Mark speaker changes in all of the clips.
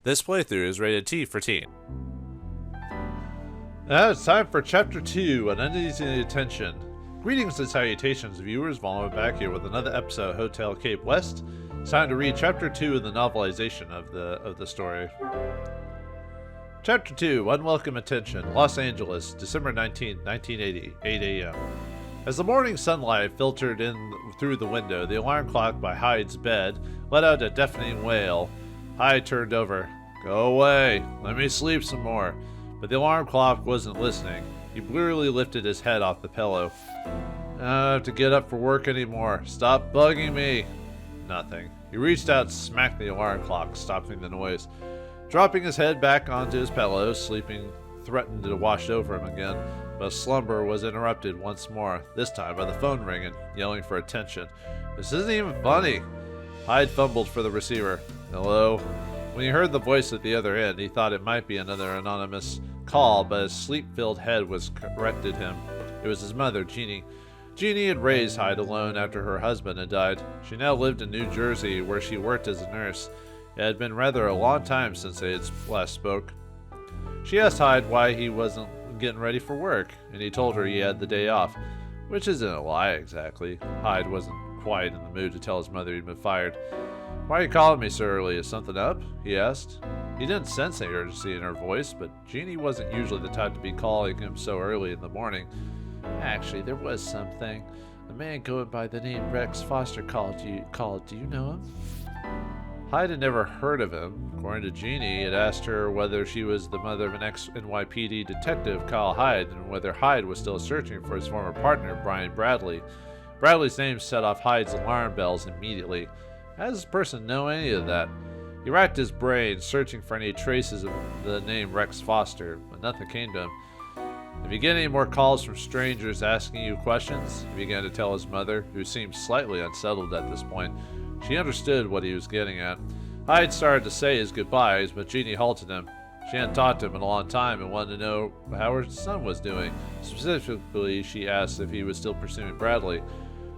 Speaker 1: This playthrough is rated T for teen.
Speaker 2: Now it's time for Chapter 2, An Uneasy Attention. Greetings and salutations, viewers. Vauldemare back here with another episode of Hotel Cape West. It's time to read Chapter 2 in the novelization of the story. Chapter 2, Unwelcome Attention, Los Angeles, December 19, 1980, 8 a.m. As the morning sunlight filtered in through the window, the alarm clock by Hyde's bed let out a deafening wail. Hyde turned over. "Go away. Let me sleep some more." But the alarm clock wasn't listening. He blearily lifted his head off the pillow. "I don't have to get up for work anymore. Stop bugging me." Nothing. He reached out and smacked the alarm clock, stopping the noise. Dropping his head back onto his pillow, sleeping threatened to wash over him again. But slumber was interrupted once more, this time by the phone ringing, yelling for attention. "This isn't even funny." Hyde fumbled for the receiver. "Hello?" When he heard the voice at the other end, he thought it might be another anonymous call, but his sleep-filled head corrected him. It was his mother, Jeannie. Jeannie had raised Hyde alone after her husband had died. She now lived in New Jersey, where she worked as a nurse. It had been rather a long time since they had last spoke. She asked Hyde why he wasn't getting ready for work, and he told her he had the day off, which isn't a lie exactly. Hyde wasn't quite in the mood to tell his mother he'd been fired. "Why are you calling me so early? Is something up?" he asked. He didn't sense any urgency in her voice, but Jeannie wasn't usually the type to be calling him so early in the morning. "Actually, there was something. A man going by the name Rex Foster called. Do you know him?" Hyde had never heard of him. According to Jeannie, it asked her whether she was the mother of an ex-NYPD detective, Kyle Hyde, and whether Hyde was still searching for his former partner, Brian Bradley. Bradley's name set off Hyde's alarm bells immediately. How does this person know any of that? He racked his brain, searching for any traces of the name Rex Foster, but nothing came to him. "If you get any more calls from strangers asking you questions," he began to tell his mother, who seemed slightly unsettled at this point. She understood what he was getting at. Hyde started to say his goodbyes, but Jeannie halted him. She hadn't talked to him in a long time and wanted to know how her son was doing. Specifically, she asked if he was still pursuing Bradley.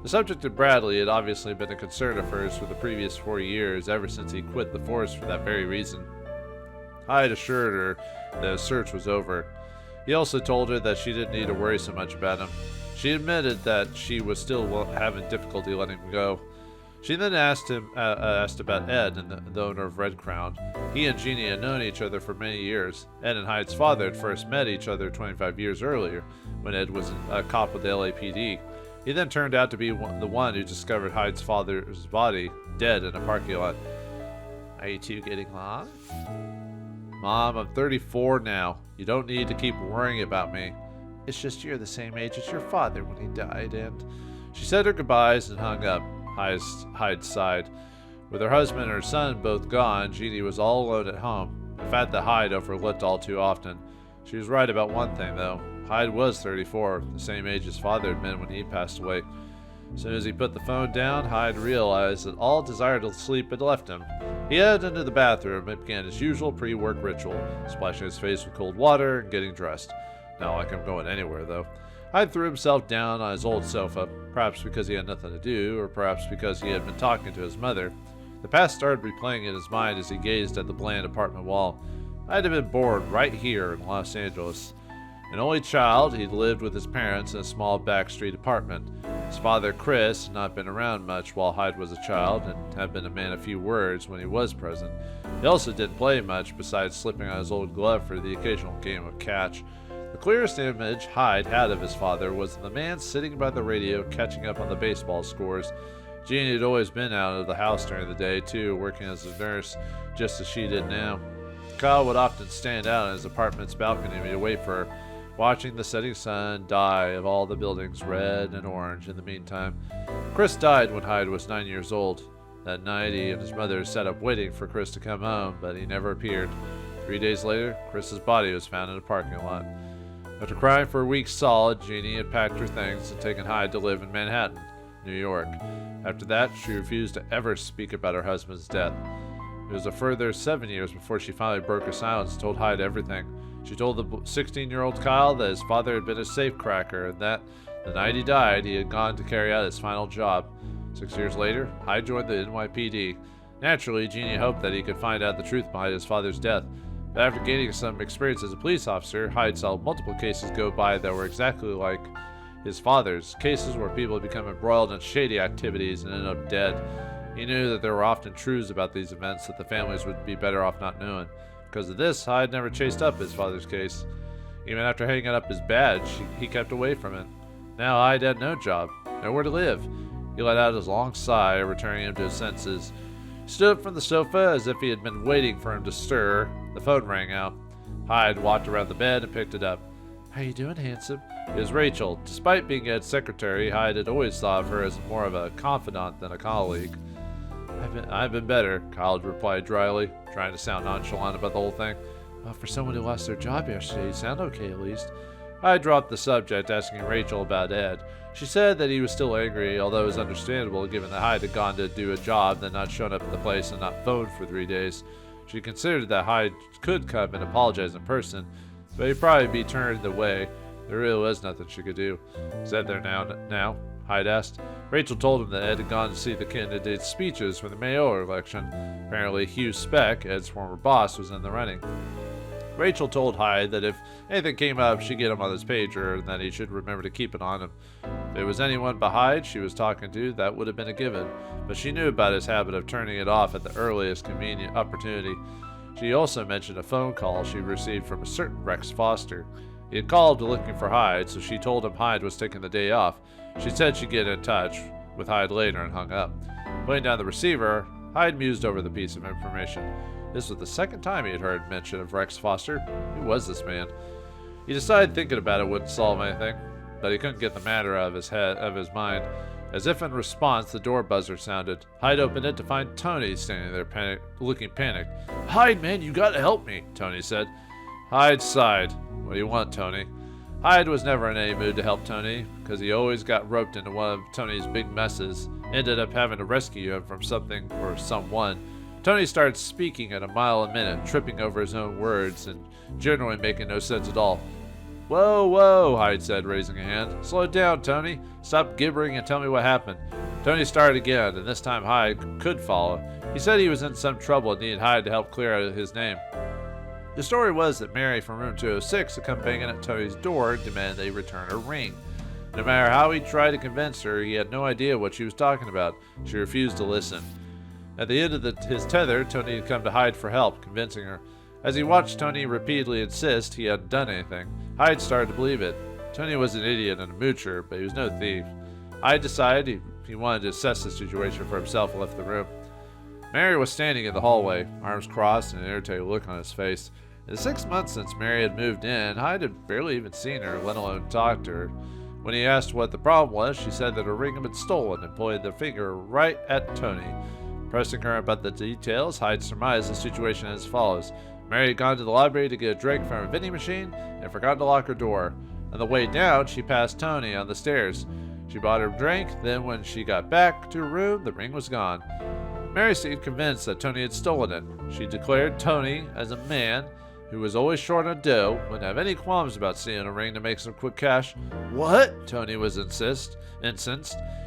Speaker 2: The subject of Bradley had obviously been a concern of hers for the previous 4 years, ever since he quit the force for that very reason. Hyde assured her that his search was over. He also told her that she didn't need to worry so much about him. She admitted that she was still having difficulty letting him go. She then asked about Ed, and the owner of Red Crown. He and Jeannie had known each other for many years. Ed and Hyde's father had first met each other 25 years earlier, when Ed was a cop with the LAPD. He then turned out to be the one who discovered Hyde's father's body, dead in a parking lot. "Are you two getting along?" "Mom, I'm 34 now. You don't need to keep worrying about me." "It's just you're the same age as your father when he died, and..." She said her goodbyes and hung up. Hyde sighed. With her husband and her son both gone, Jeannie was all alone at home, a fact that Hyde overlooked all too often. She was right about one thing, though. Hyde was 34, the same age his father had been when he passed away. As soon as he put the phone down, Hyde realized that all desire to sleep had left him. He headed into the bathroom and began his usual pre-work ritual, splashing his face with cold water and getting dressed. Not like I'm going anywhere, though. Hyde threw himself down on his old sofa, perhaps because he had nothing to do, or perhaps because he had been talking to his mother. The past started replaying in his mind as he gazed at the bland apartment wall. Hyde had been born right here in Los Angeles. An only child, he'd lived with his parents in a small backstreet apartment. His father, Chris, had not been around much while Hyde was a child, and had been a man of few words when he was present. He also didn't play much besides slipping on his old glove for the occasional game of catch. The clearest image Hyde had of his father was the man sitting by the radio catching up on the baseball scores. Jeannie had always been out of the house during the day, too, working as a nurse, just as she did now. Kyle would often stand out on his apartment's balcony to wait for her, watching the setting sun dye of all the buildings red and orange in the meantime. Chris died when Hyde was 9 years old. That night, he and his mother sat up waiting for Chris to come home, but he never appeared. 3 days later, Chris's body was found in a parking lot. After crying for a week solid, Jeannie had packed her things and taken Hyde to live in Manhattan, New York. After that, she refused to ever speak about her husband's death. It was a further 7 years before she finally broke her silence and told Hyde everything. She told the 16-year-old Kyle that his father had been a safecracker and that, the night he died, he had gone to carry out his final job. 6 years later, Hyde joined the NYPD. Naturally, Jeannie hoped that he could find out the truth behind his father's death. But after gaining some experience as a police officer, Hyde saw multiple cases go by that were exactly like his father's, cases where people had become embroiled in shady activities and ended up dead. He knew that there were often truths about these events that the families would be better off not knowing. Because of this, Hyde never chased up his father's case. Even after hanging up his badge, he kept away from it. Now Hyde had no job, nowhere to live. He let out his long sigh, returning him to his senses. He stood up from the sofa as if he had been waiting for him to stir. The phone rang out. Hyde walked around the bed and picked it up. "How you doing, handsome?" It was Rachel. Despite being Ed's secretary, Hyde had always thought of her as more of a confidant than a colleague. I've been better, Kyle replied dryly, trying to sound nonchalant about the whole thing. Well, for someone who lost their job yesterday, you sound okay at least. I dropped the subject, asking Rachel about Ed. She said that he was still angry, although it was understandable given that Hyde had gone to do a job, then not shown up at the place and not phoned for 3 days. She considered that Hyde could come and apologize in person, but he'd probably be turned away. There really was nothing she could do. Is Ed there now? Hyde asked. Rachel told him that Ed had gone to see the candidates' speeches for the mayoral election. Apparently, Hugh Speck, Ed's former boss, was in the running. Rachel told Hyde that if anything came up, she'd get him on his pager and that he should remember to keep it on him. If it was anyone but Hyde she was talking to, that would have been a given, but she knew about his habit of turning it off at the earliest convenient opportunity. She also mentioned a phone call she received from a certain Rex Foster. He had called looking for Hyde, so she told him Hyde was taking the day off. She said she'd get in touch with Hyde later and hung up. Putting down the receiver, Hyde mused over the piece of information. This was the second time he had heard mention of Rex Foster. Who was this man? He decided thinking about it wouldn't solve anything, but he couldn't get the matter out of his mind. As if in response, the door buzzer sounded. Hyde opened it to find Tony standing there, looking panicked. "Hyde, man, you gotta help me," Tony said. Hyde sighed. "What do you want, Tony?" Hyde was never in any mood to help Tony, because he always got roped into one of Tony's big messes, ended up having to rescue him from something or someone. Tony started speaking at a mile a minute, tripping over his own words and generally making no sense at all. Whoa, Hyde said, raising a hand. "Slow down, Tony. Stop gibbering and tell me what happened." Tony started again, and this time Hyde could follow. He said he was in some trouble and needed Hyde to help clear out his name. The story was that Mary from room 206 had come banging at Tony's door and demanded they return her ring. No matter how he tried to convince her, he had no idea what she was talking about. She refused to listen. At the end of his tether, Tony had come to Hyde for help, convincing her. As he watched Tony repeatedly insist he hadn't done anything, Hyde started to believe it. Tony was an idiot and a moocher, but he was no thief. Hyde decided he wanted to assess the situation for himself and left the room. Mary was standing in the hallway, arms crossed and an irritated look on his face. In the 6 months since Mary had moved in, Hyde had barely even seen her, let alone talked to her. When he asked what the problem was, she said that her ring had been stolen and pointed the finger right at Tony. Pressing her about the details, Hyde surmised the situation as follows. Mary had gone to the library to get a drink from a vending machine and forgot to lock her door. On the way down, she passed Tony on the stairs. She bought her a drink, then when she got back to her room, the ring was gone. Mary seemed convinced that Tony had stolen it. She declared Tony, as a man who was always short on dough, wouldn't have any qualms about stealing a ring to make some quick cash. "What?" Tony was incensed.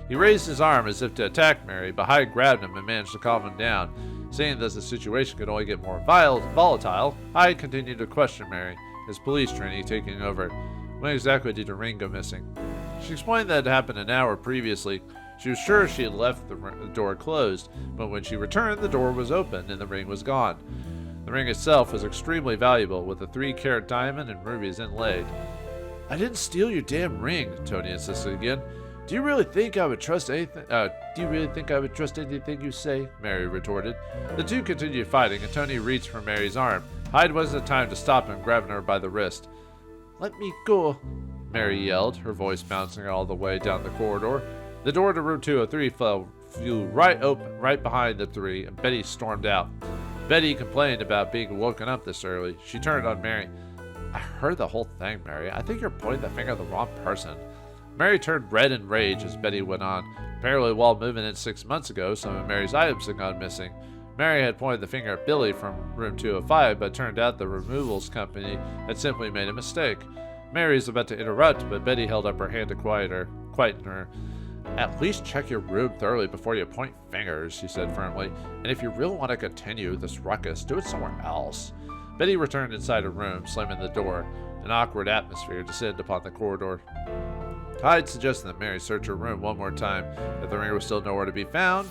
Speaker 2: He raised his arm as if to attack Mary, but Hyde grabbed him and managed to calm him down. Seeing that the situation could only get more volatile, Hyde continued to question Mary, his police training taking over. When exactly did the ring go missing? She explained that it happened an hour previously. She was sure she had left the door closed, but when she returned, the door was open and the ring was gone. The ring itself was extremely valuable, with a 3-carat diamond and rubies inlaid. "I didn't steal your damn ring," Tony insisted again. Do you really think I would trust anything you say?" Mary retorted. The two continued fighting, and Tony reached for Mary's arm. Hyde wasn't time to stop him, grabbing her by the wrist. "Let me go," Mary yelled, her voice bouncing all the way down the corridor. The door to room 203 flew right open, right behind the three, and Betty stormed out. Betty complained about being woken up this early. She turned on Mary. "I heard the whole thing, Mary. I think you're pointing the finger at the wrong person." Mary turned red in rage as Betty went on. Apparently, while moving in 6 months ago, some of Mary's items had gone missing. Mary had pointed the finger at Billy from room 205, but it turned out the removals company had simply made a mistake. Mary was about to interrupt, but Betty held up her hand to quieten her. At least check your room thoroughly before you point fingers, she said firmly. And if you really want to continue this ruckus, do it somewhere else. Betty returned inside her room, slamming the door. An awkward atmosphere descended upon the corridor. Hyde suggested that Mary search her room one more time. If the ring was still nowhere to be found,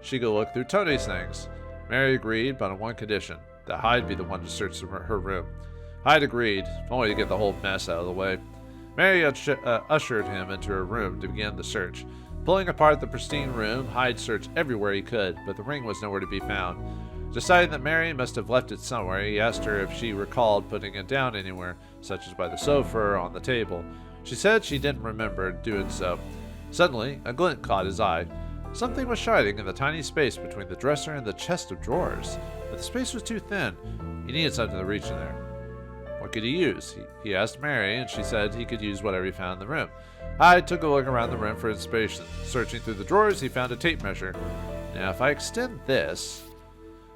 Speaker 2: she could look through Tony's things. Mary agreed, but on one condition, that Hyde be the one to search her room. Hyde agreed, only to get the whole mess out of the way. Mary ushered him into her room to begin the search. Pulling apart the pristine room, Hyde searched everywhere he could, but the ring was nowhere to be found. Deciding that Mary must have left it somewhere, he asked her if she recalled putting it down anywhere, such as by the sofa or on the table. She said she didn't remember doing so. Suddenly, a glint caught his eye. Something was shining in the tiny space between the dresser and the chest of drawers, but the space was too thin. He needed something to reach in there. What could he use? He asked Mary, and she said he could use whatever he found in the room. Hyde took a look around the room for inspiration. Searching through the drawers, he found a tape measure. Now, if I extend this...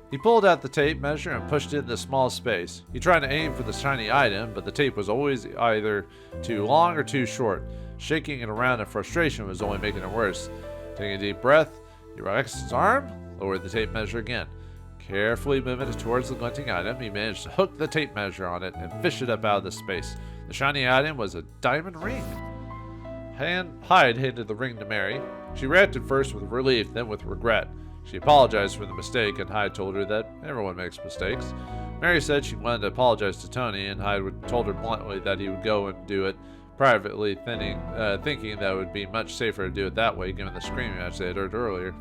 Speaker 2: He pulled out the tape measure and pushed it in the small space. He tried to aim for the shiny item, but the tape was always either too long or too short. Shaking it around in frustration was only making it worse. Taking a deep breath, he relaxed his arm, lowered the tape measure again. Carefully moving it towards the glinting item, he managed to hook the tape measure on it and fish it up out of the space. The shiny item was a diamond ring. Hyde handed the ring to Mary. She reacted first with relief, then with regret. She apologized for the mistake, and Hyde told her that everyone makes mistakes. Mary said she wanted to apologize to Tony, and Hyde told her bluntly that he would go and do it privately, thinking that it would be much safer to do it that way, given the screaming match they had heard earlier.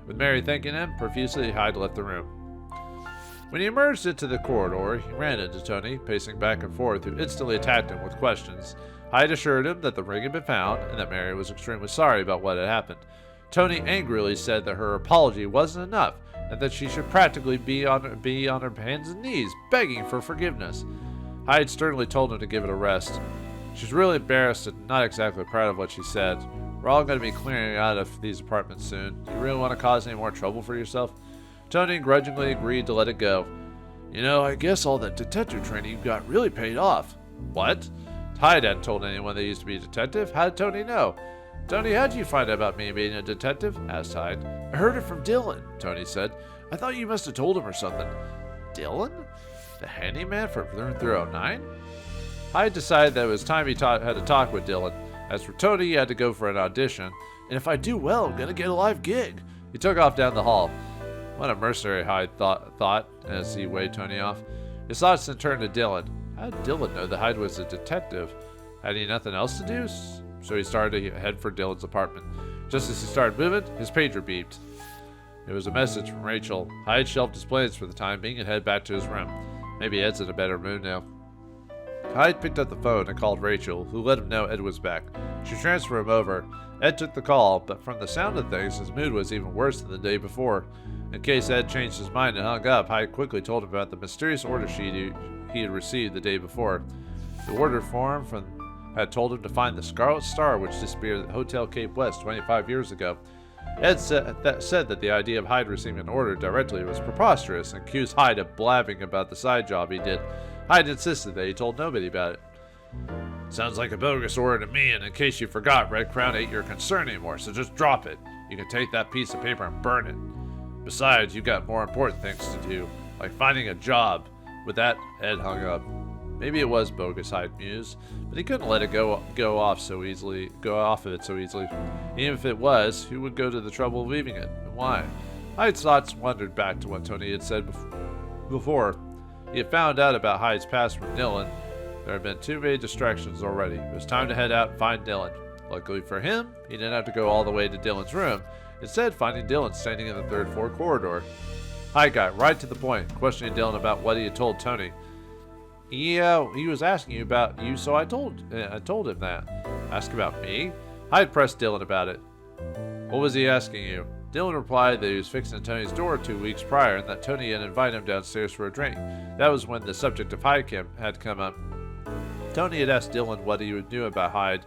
Speaker 2: With Mary thanking him profusely, Hyde left the room. When he emerged into the corridor, he ran into Tony, pacing back and forth, who instantly attacked him with questions. Hyde assured him that the ring had been found, and that Mary was extremely sorry about what had happened. Tony angrily said that her apology wasn't enough, and that she should practically be on her hands and knees, begging for forgiveness. Hyde sternly told him to give it a rest. She's really embarrassed and not exactly proud of what she said. We're all going to be clearing out of these apartments soon. Do you really want to cause any more trouble for yourself? Tony grudgingly agreed to let it go. You know, I guess all that detective training you got really paid off. What? Hyde hadn't told anyone they used to be a detective. How did Tony know? Tony, how did you find out about me being a detective? Asked Hyde. I heard it from Dylan, Tony said. I thought you must have told him or something. Dylan? The handyman for Room 309? Hyde decided that it was time he had to talk with Dylan. As for Tony, he had to go for an audition. And if I do well, I'm going to get a live gig. He took off down the hall. What a mercenary, Hyde thought as he waved Tony off. His thoughts then turned to Dylan. How did Dylan know that Hyde was a detective? Had he nothing else to do? So he started to head for Dylan's apartment. Just as he started moving, his pager beeped. It was a message from Rachel. Hyde shelved his plans for the time being and headed back to his room. Maybe Ed's in a better mood now. Hyde picked up the phone and called Rachel, who let him know Ed was back. She transferred him over. Ed took the call, but from the sound of things, his mood was even worse than the day before. In case Ed changed his mind and hung up, Hyde quickly told him about the mysterious order sheet he had received the day before. The order form had told him to find the Scarlet Star, which disappeared at Hotel Cape West 25 years ago. Ed said that the idea of Hyde receiving an order directly was preposterous and accused Hyde of blabbing about the side job he did. Hyde insisted that he told nobody about it. Sounds like a bogus order to me, and in case you forgot, Red Crown ain't your concern anymore, so just drop it. You can take that piece of paper and burn it. Besides, you've got more important things to do, like finding a job. With that, Ed hung up. Maybe it was bogus, Hyde mused, but he couldn't let it go off of it so easily. Even if it was, who would go to the trouble of leaving it, and why? Hyde's thoughts wandered back to what Tony had said before. He had found out about Hyde's past from Dylan. There had been too many distractions already. It was time to head out and find Dylan. Luckily for him, he didn't have to go all the way to Dylan's room, instead finding Dylan standing in the third floor corridor. Hyde got right to the point, questioning Dylan about what he had told Tony. He was asking you about you, so I told him that. Ask about me? Hyde pressed Dylan about it. What was he asking you? Dylan replied that he was fixing Tony's door 2 weeks prior and that Tony had invited him downstairs for a drink. That was when the subject of Hyde had come up. Tony had asked Dylan what he knew about Hyde,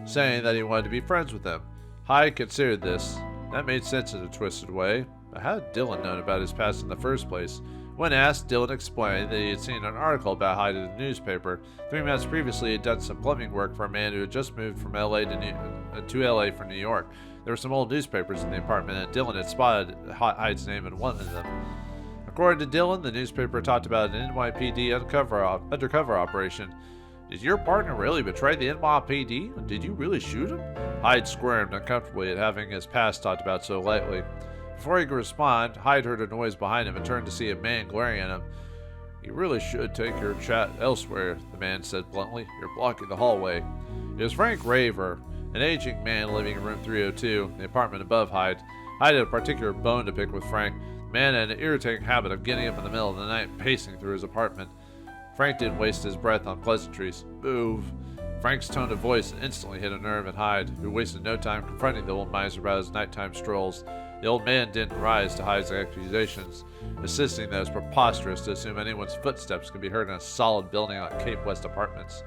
Speaker 2: saying that he wanted to be friends with him. Hyde considered this. That made sense in a twisted way. But how had Dylan known about his past in the first place? When asked, Dylan explained that he had seen an article about Hyde in the newspaper. 3 months previously, he had done some plumbing work for a man who had just moved from LA to LA from New York. There were some old newspapers in the apartment, and Dylan had spotted Hyde's name in one of them. According to Dylan, the newspaper talked about an NYPD undercover operation. Did your partner really betray the NYPD? Did you really shoot him? Hyde squirmed uncomfortably at having his past talked about so lightly. Before he could respond, Hyde heard a noise behind him and turned to see a man glaring at him. You really should take your chat elsewhere, the man said bluntly. You're blocking the hallway. It was Frank Raver, an aging man living in room 302, the apartment above Hyde. Hyde had a particular bone to pick with Frank. The man had an irritating habit of getting up in the middle of the night and pacing through his apartment. Frank didn't waste his breath on pleasantries. Move. Frank's tone of voice instantly hit a nerve in Hyde, who wasted no time confronting the old miser about his nighttime strolls. The old man didn't rise to Hyde's accusations, insisting that it was preposterous to assume anyone's footsteps could be heard in a solid building like Cape West Apartments.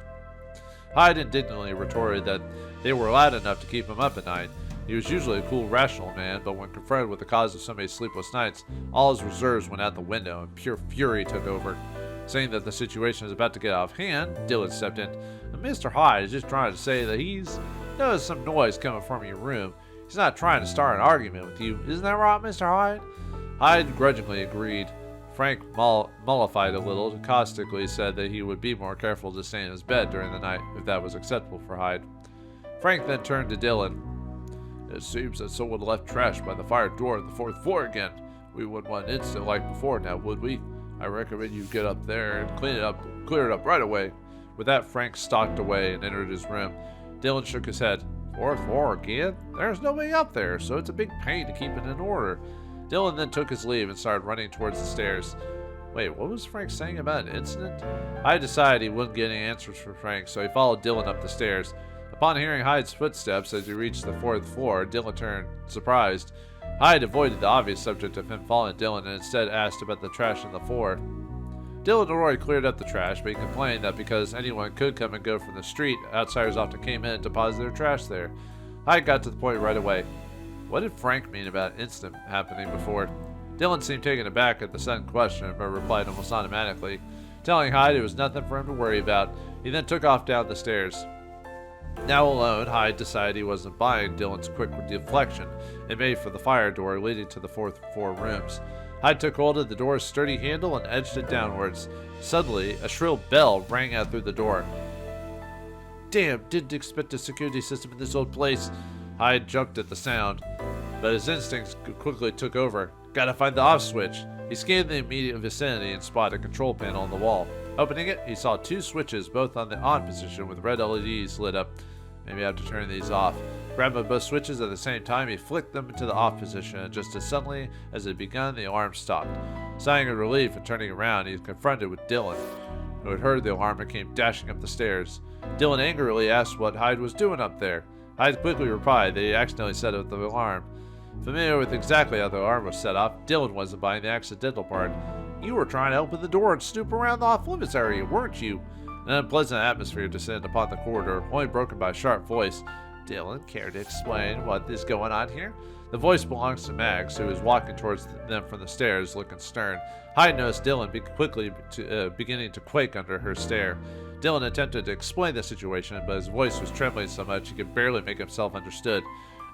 Speaker 2: Hyde indignantly retorted that they were loud enough to keep him up at night. He was usually a cool, rational man, but when confronted with the cause of somebody's sleepless nights, all his reserves went out the window and pure fury took over. Saying that the situation was about to get out of hand, Dylan stepped in. Mr. Hyde is just trying to say that he's noticed some noise coming from your room. He's not trying to start an argument with you. Isn't that right, Mr. Hyde? Hyde grudgingly agreed. Frank, mollified a little, caustically said that he would be more careful to stay in his bed during the night if that was acceptable for Hyde. Frank then turned to Dylan. It seems that someone left trash by the fire door on the 4th floor again. We wouldn't want an incident like before now, would we? I recommend you get up there and clear it up right away. With that, Frank stalked away and entered his room. Dylan shook his head. 4th floor again? There's nobody up there, so it's a big pain to keep it in order. Dylan then took his leave and started running towards the stairs. Wait, what was Frank saying about an incident? Hyde decided he wouldn't get any answers from Frank, so he followed Dylan up the stairs. Upon hearing Hyde's footsteps as he reached the 4th floor, Dylan turned, surprised. Hyde avoided the obvious subject of him following Dylan and instead asked about the trash on the floor. Dylan had already cleared up the trash, but he complained that because anyone could come and go from the street, outsiders often came in and deposited their trash there. Hyde got to the point right away. What did Frank mean about an incident happening before? Dylan seemed taken aback at the sudden question, but replied almost automatically, telling Hyde it was nothing for him to worry about. He then took off down the stairs. Now alone, Hyde decided he wasn't buying Dylan's quick deflection and made for the fire door leading to the 4th floor rooms. Hyde took hold of the door's sturdy handle and edged it downwards. Suddenly, a shrill bell rang out through the door. Damn, didn't expect a security system in this old place. Hyde jumped at the sound, but his instincts quickly took over. Gotta find the off switch. He scanned the immediate vicinity and spotted a control panel on the wall. Opening it, he saw 2 switches, both on the on position with red LEDs lit up. Maybe I have to turn these off. Grabbing both switches at the same time, he flicked them into the off position, and just as suddenly as it had begun, the alarm stopped. Sighing in relief and turning around, he was confronted with Dylan, who had heard the alarm and came dashing up the stairs. Dylan angrily asked what Hyde was doing up there. Hyde quickly replied that he accidentally set off the alarm. Familiar with exactly how the alarm was set off, Dylan wasn't buying the accidental part. You were trying to open the door and snoop around the off-limits area, weren't you? An unpleasant atmosphere descended upon the corridor, only broken by a sharp voice. Dylan, care to explain what is going on here? The voice belongs to Mags, who was walking towards them from the stairs, looking stern. Hyde noticed Dylan beginning to quake under her stare. Dylan attempted to explain the situation, but his voice was trembling so much he could barely make himself understood.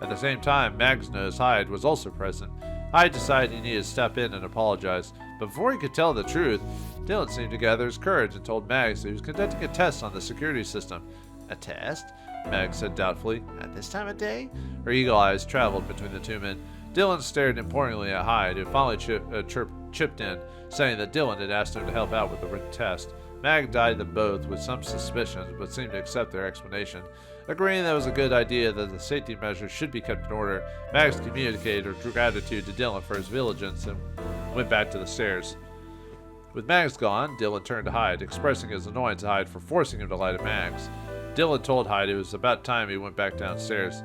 Speaker 2: At the same time, Mags noticed Hyde was also present. Hyde decided he needed to step in and apologize, but before he could tell the truth, Dylan seemed to gather his courage and told Mags that he was conducting a test on the security system. A test? Mags said doubtfully. At this time of day? Her eagle eyes traveled between the two men. Dylan stared imploringly at Hyde, who finally chipped in, saying that Dylan had asked him to help out with the written test. Mag eyed them both with some suspicions, but seemed to accept their explanation. Agreeing that it was a good idea that the safety measures should be kept in order, Mags communicated her gratitude to Dylan for his vigilance and went back to the stairs. With Mags gone, Dylan turned to Hyde, expressing his annoyance to Hyde for forcing him to lie to Mags. Dylan told Hyde it was about time he went back downstairs.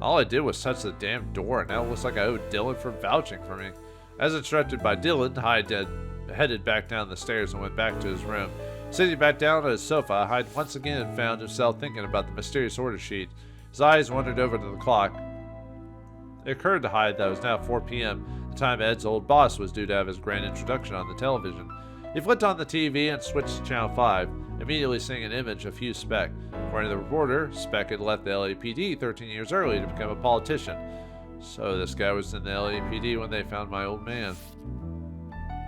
Speaker 2: All I did was touch the damn door, and now it looks like I owe Dylan for vouching for me. As instructed by Dylan, Hyde headed back down the stairs and went back to his room. Sitting back down on his sofa, Hyde once again found himself thinking about the mysterious order sheet. His eyes wandered over to the clock. It occurred to Hyde that it was now 4 p.m. the time Ed's old boss was due to have his grand introduction on the television. He flipped on the TV and switched to Channel 5, immediately seeing an image of Hugh Speck. According to the reporter, Speck had left the LAPD 13 years early to become a politician. So this guy was in the LAPD when they found my old man.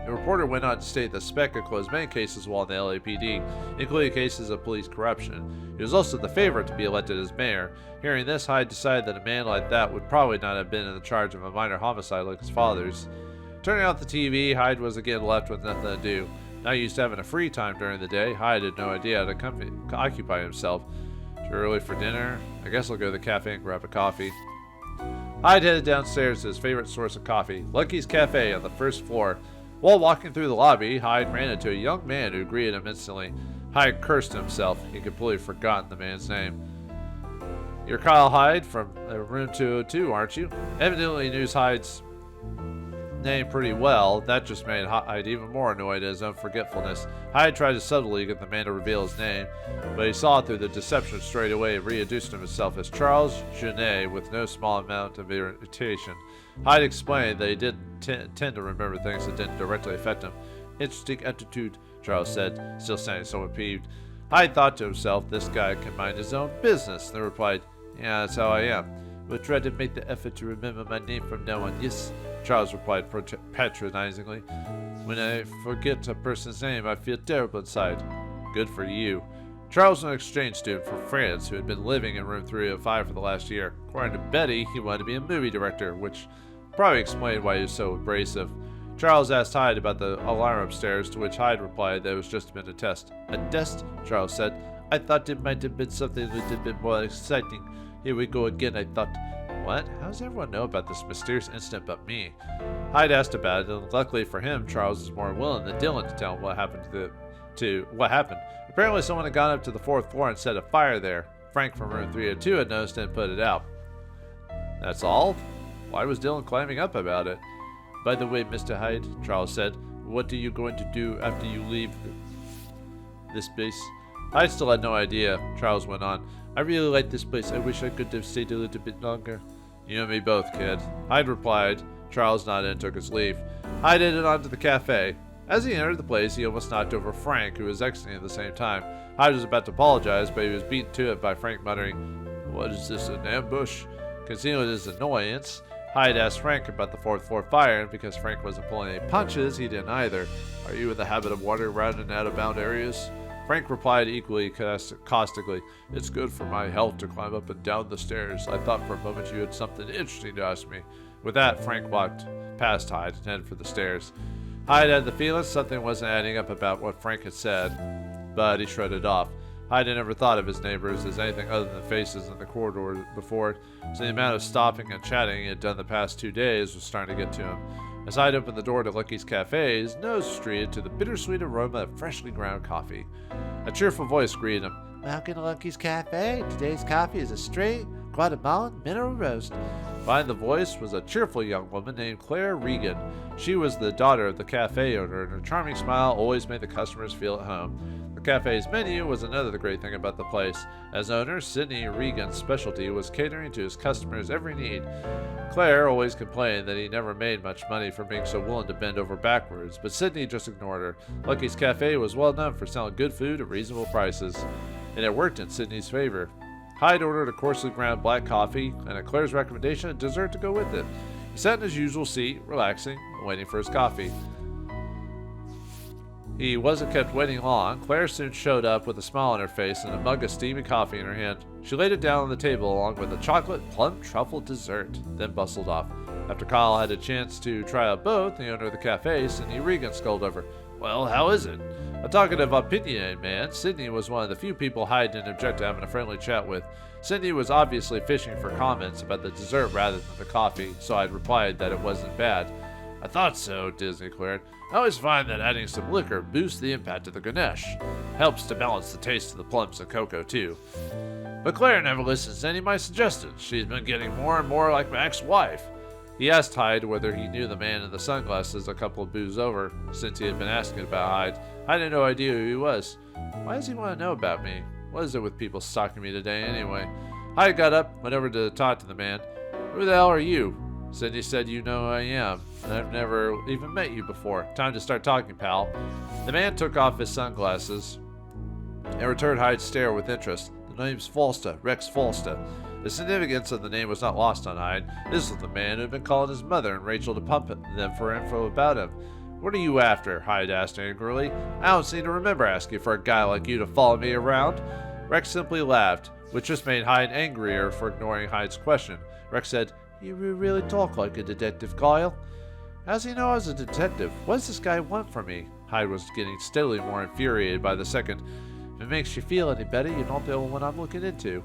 Speaker 2: The reporter went on to state that Speck had closed many cases while in the LAPD, including cases of police corruption. He was also the favorite to be elected as mayor. Hearing this, Hyde decided that a man like that would probably not have been in the charge of a minor homicide like his father's. Turning off the TV, Hyde was again left with nothing to do. Not used to having a free time during the day, Hyde had no idea how to occupy himself. Too early for dinner? I guess I'll go to the cafe and grab a coffee. Hyde headed downstairs to his favorite source of coffee, Lucky's Cafe on the first floor. While walking through the lobby, Hyde ran into a young man who greeted him instantly. Hyde cursed himself. He had completely forgotten the man's name. You're Kyle Hyde from room 202, aren't you? Evidently knew Hyde's name pretty well. That just made Hyde even more annoyed at his own forgetfulness. Hyde tried to subtly get the man to reveal his name, but he saw through the deception straight away and reintroduced himself as Charles Genet with no small amount of irritation. Hyde explained that he didn't tend to remember things that didn't directly affect him. Interesting attitude, Charles said, still sounding somewhat peeved. Hyde thought to himself, this guy can mind his own business, and replied, yeah, that's how I am. But try to make the effort to remember my name from now on. Yes, Charles replied patronizingly. When I forget a person's name, I feel terrible inside. Good for you. Charles was an exchange student from France who had been living in room 305 for the last year. According to Betty, he wanted to be a movie director, which probably explained why he was so abrasive. Charles asked Hyde about the alarm upstairs, to which Hyde replied that it was just been a test. A test? Charles said. I thought it might have been something a little bit more exciting. Here we go again, I thought. What? How does everyone know about this mysterious incident but me? Hyde asked about it, and luckily for him, Charles is more willing than Dylan to tell him what happened what happened. Apparently someone had gone up to the 4th floor and set a fire there. Frank from room 302 had noticed it and put it out. That's all? Why was Dylan climbing up about it? By the way, Mr. Hyde, Charles said, what are you going to do after you leave this place? Hyde still had no idea. Charles went on. I really like this place. I wish I could have stayed a little bit longer. You and me both, kid. Hyde replied. Charles nodded and took his leave. Hyde headed on to the cafe. As he entered the place, he almost knocked over Frank, who was exiting at the same time. Hyde was about to apologize, but he was beaten to it by Frank muttering, What is this, an ambush? Concealing his annoyance, Hyde asked Frank about the 4th floor fire, and because Frank wasn't pulling any punches, he didn't either. Are you in the habit of wandering around in out-of-bound areas? Frank replied equally caustically, It's good for my health to climb up and down the stairs. I thought for a moment you had something interesting to ask me. With that, Frank walked past Hyde and headed for the stairs. Hyde had the feeling something wasn't adding up about what Frank had said, but he shrugged it off. Hyde had never thought of his neighbors as anything other than faces in the corridor before, so the amount of stopping and chatting he had done the past 2 days was starting to get to him. As Hyde opened the door to Lucky's Cafe, his nose strayed to the bittersweet aroma of freshly ground coffee. A cheerful voice greeted him. Welcome to Lucky's Cafe. Today's coffee is a straight Guatemalan mineral roast. Behind the voice was a cheerful young woman named Claire Regan. She was the daughter of the cafe owner, and her charming smile always made the customers feel at home. The cafe's menu was another great thing about the place. As owner, Sidney Regan's specialty was catering to his customers' every need. Claire always complained that he never made much money for being so willing to bend over backwards, but Sidney just ignored her. Lucky's Cafe was well known for selling good food at reasonable prices, and it worked in Sidney's favor. Hyde ordered a coarsely ground black coffee, and at Claire's recommendation, a dessert to go with it. He sat in his usual seat, relaxing, and waiting for his coffee. He wasn't kept waiting long. Claire soon showed up with a smile on her face and a mug of steaming coffee in her hand. She laid it down on the table along with a chocolate plum truffle dessert, then bustled off. After Kyle had a chance to try out both, the owner of the cafe, Sidney Regan, scolded over, Well, how is it? A talkative, opinionated man, Sidney was one of the few people Hyde didn't object to having a friendly chat with. Sidney was obviously fishing for comments about the dessert rather than the coffee, so Hyde replied that it wasn't bad. I thought so, Disney declared. I always find that adding some liquor boosts the impact of the ganache. Helps to balance the taste of the plums and cocoa, too. But Claire never listens to any of my suggestions. She's been getting more and more like my ex-wife. He asked Hyde whether he knew the man in the sunglasses a couple of booths over, since he had been asking about Hyde. Hyde had no idea who he was. Why does he want to know about me? What is it with people stalking me today, anyway? Hyde got up, went over to talk to the man. Who the hell are you? Cindy said, "You know who I am. I've never even met you before. Time to start talking, pal." The man took off his sunglasses and returned Hyde's stare with interest. "The name's Falsta, Rex Falsta." The significance of the name was not lost on Hyde. This was the man who had been calling his mother and Rachel to pump them for info about him. "What are you after?" Hyde asked angrily. "I don't seem to remember asking for a guy like you to follow me around." Rex simply laughed, which just made Hyde angrier for ignoring Hyde's question. Rex said, "You really talk like a detective, Kyle." "How's he know I was a detective? What does this guy want from me?" Hyde was getting steadily more infuriated by the second. "If it makes you feel any better, you're not the only one I'm looking into."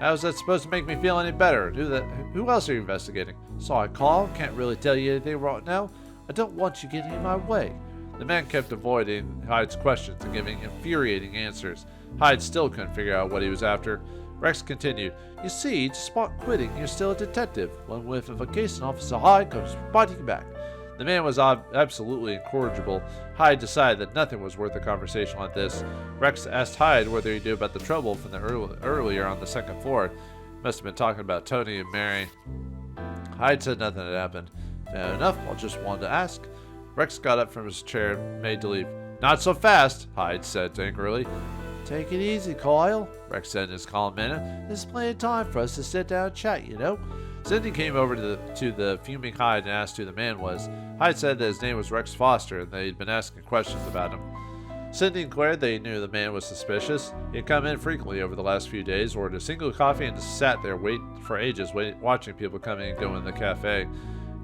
Speaker 2: "How's that supposed to make me feel any better? Who else are you investigating?" "Sorry, Kyle, can't really tell you anything right now. I don't want you getting in my way." The man kept avoiding Hyde's questions and giving infuriating answers. Hyde still couldn't figure out what he was after. Rex continued, "You see, despite quitting, you're still a detective. One whiff of a case and Officer Hyde comes biting you back." The man was absolutely incorrigible. Hyde decided that nothing was worth a conversation like this. Rex asked Hyde whether he knew about the trouble from the earlier on the second floor. Must have been talking about Tony and Mary. Hyde said nothing had happened. "Fair enough, I just wanted to ask." Rex got up from his chair and made to leave. "Not so fast," Hyde said angrily. "Take it easy, Kyle," Rex said in his calm manner. "There's plenty of time for us to sit down and chat, you know." Cindy came over to the fuming Hyde and asked who the man was. Hyde said that his name was Rex Foster and that he'd been asking questions about him. Cindy declared that he knew the man was suspicious. He had come in frequently over the last few days, ordered a single coffee, and just sat there watching people come in and go in the cafe.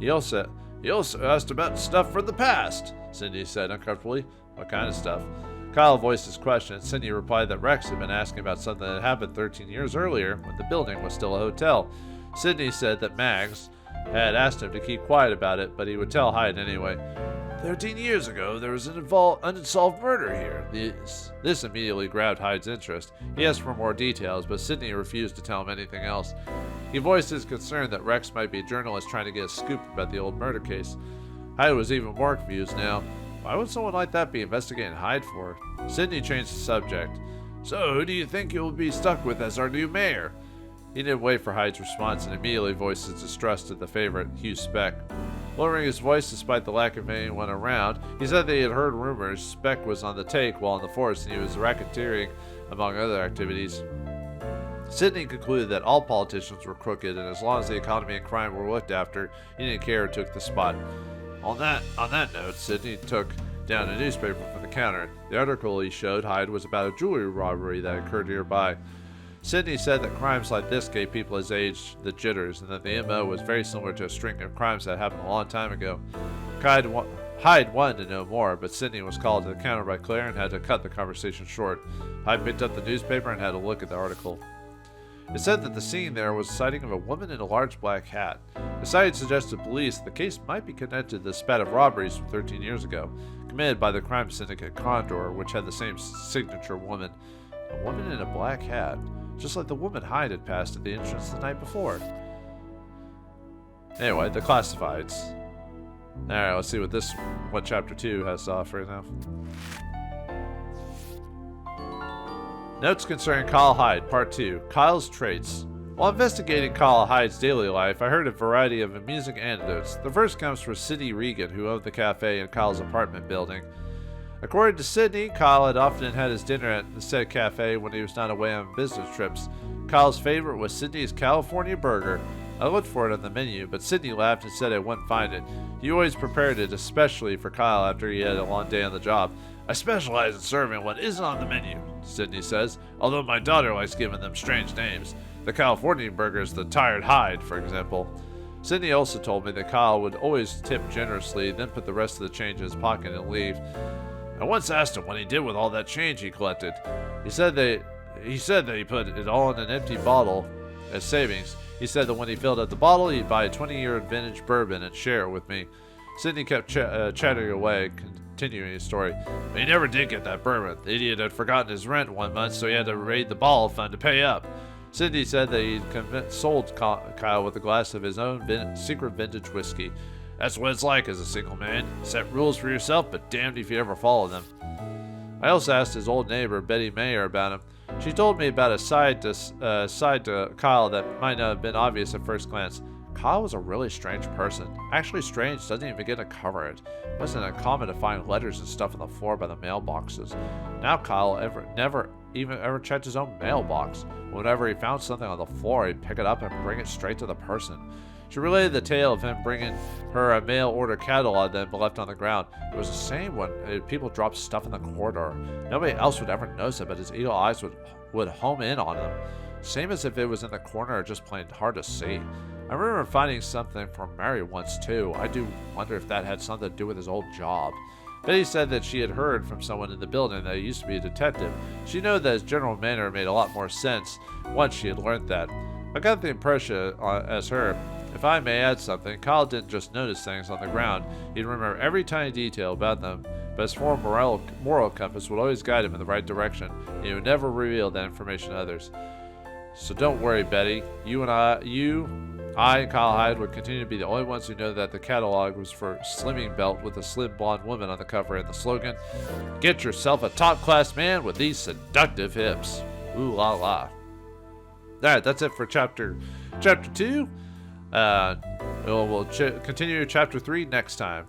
Speaker 2: He also asked about stuff from the past, Cindy said uncomfortably. "What kind of stuff?" Kyle voiced his question, and Cindy replied that Rex had been asking about something that happened 13 years earlier when the building was still a hotel. Sidney said that Mags had asked him to keep quiet about it, but he would tell Hyde anyway. 13 years ago, there was an unsolved murder here. This immediately grabbed Hyde's interest. He asked for more details, but Sidney refused to tell him anything else. He voiced his concern that Rex might be a journalist trying to get a scoop about the old murder case. Hyde was even more confused now. Why would someone like that be investigating Hyde for? Sidney changed the subject. "So, who do you think you'll be stuck with as our new mayor?" He didn't wait for Hyde's response and immediately voiced his distrust of the favorite, Hugh Speck. Lowering his voice despite the lack of anyone around, he said that he had heard rumors Speck was on the take while in the force and he was racketeering, among other activities. Sidney concluded that all politicians were crooked, and as long as the economy and crime were looked after, he didn't care who took the spot. On that note, Sidney took down a newspaper from the counter. The article he showed Hyde was about a jewelry robbery that occurred nearby. Sidney said that crimes like this gave people his age the jitters, and that the MO was very similar to a string of crimes that happened a long time ago. Hyde wanted to know more, but Sidney was called to the counter by Claire and had to cut the conversation short. Hyde picked up the newspaper and had a look at the article. It said that the scene there was a sighting of a woman in a large black hat. The sighting suggested police that the case might be connected to the spat of robberies from 13 years ago, committed by the crime syndicate Condor, which had the same signature woman. A woman in a black hat, just like the woman Hyde had passed at the entrance the night before. Anyway, the classifieds. Alright, let's see what Chapter 2 has to offer now. Notes concerning Kyle Hyde, Part 2. Kyle's traits. While investigating Kyle Hyde's daily life, I heard a variety of amusing anecdotes. The first comes from Sidney Regan, who owned the cafe in Kyle's apartment building. According to Sidney, Kyle had often had his dinner at the said cafe when he was not away on business trips. Kyle's favorite was Sidney's California burger. I looked for it on the menu, but Sidney laughed and said I wouldn't find it. He always prepared it especially for Kyle after he had a long day on the job. "I specialize in serving what isn't on the menu," Sidney says, although my daughter likes giving them strange names. The California burger is the Tired Hyde, for example. Sidney also told me that Kyle would always tip generously, then put the rest of the change in his pocket and leave. I once asked him what he did with all that change he collected. He said that he put it all in an empty bottle as savings. He said that when he filled up the bottle, he'd buy a 20-year vintage bourbon and share it with me. Sidney kept chattering away, continuing his story. But he never did get that bourbon. The idiot had forgotten his rent one month, so he had to raid the bottle fund to pay up. Sidney said that he'd sold Kyle with a glass of his own secret vintage whiskey. That's what it's like as a single man. Set rules for yourself, but damned if you ever follow them. I also asked his old neighbor, Betty Mayer, about him. She told me about a side to Kyle that might not have been obvious at first glance. Kyle was a really strange person. Actually, strange doesn't even begin to cover it. It wasn't uncommon to find letters and stuff on the floor by the mailboxes. Now Kyle never even checked his own mailbox. Whenever he found something on the floor, he'd pick it up and bring it straight to the person. She related the tale of him bringing her a mail order catalog that had been left on the ground. It was the same when people dropped stuff in the corridor. Nobody else would ever notice it, but his eagle eyes would home in on them. Same as if it was in the corner or just plain hard to see. I remember finding something from Mary once too. I do wonder if that had something to do with his old job. Betty said that she had heard from someone in the building that he used to be a detective. She knew that his general manner made a lot more sense once she had learned that. I got the impression as her. If I may add something, Kyle didn't just notice things on the ground. He'd remember every tiny detail about them, but his moral compass would always guide him in the right direction, and he would never reveal that information to others. So don't worry, Betty. I and Kyle Hyde would continue to be the only ones who know that the catalog was for slimming belt with a slim blonde woman on the cover and the slogan, "Get yourself a top-class man with these seductive hips." Ooh la la. Alright, that's it for chapter 2. We'll continue chapter 3 next time.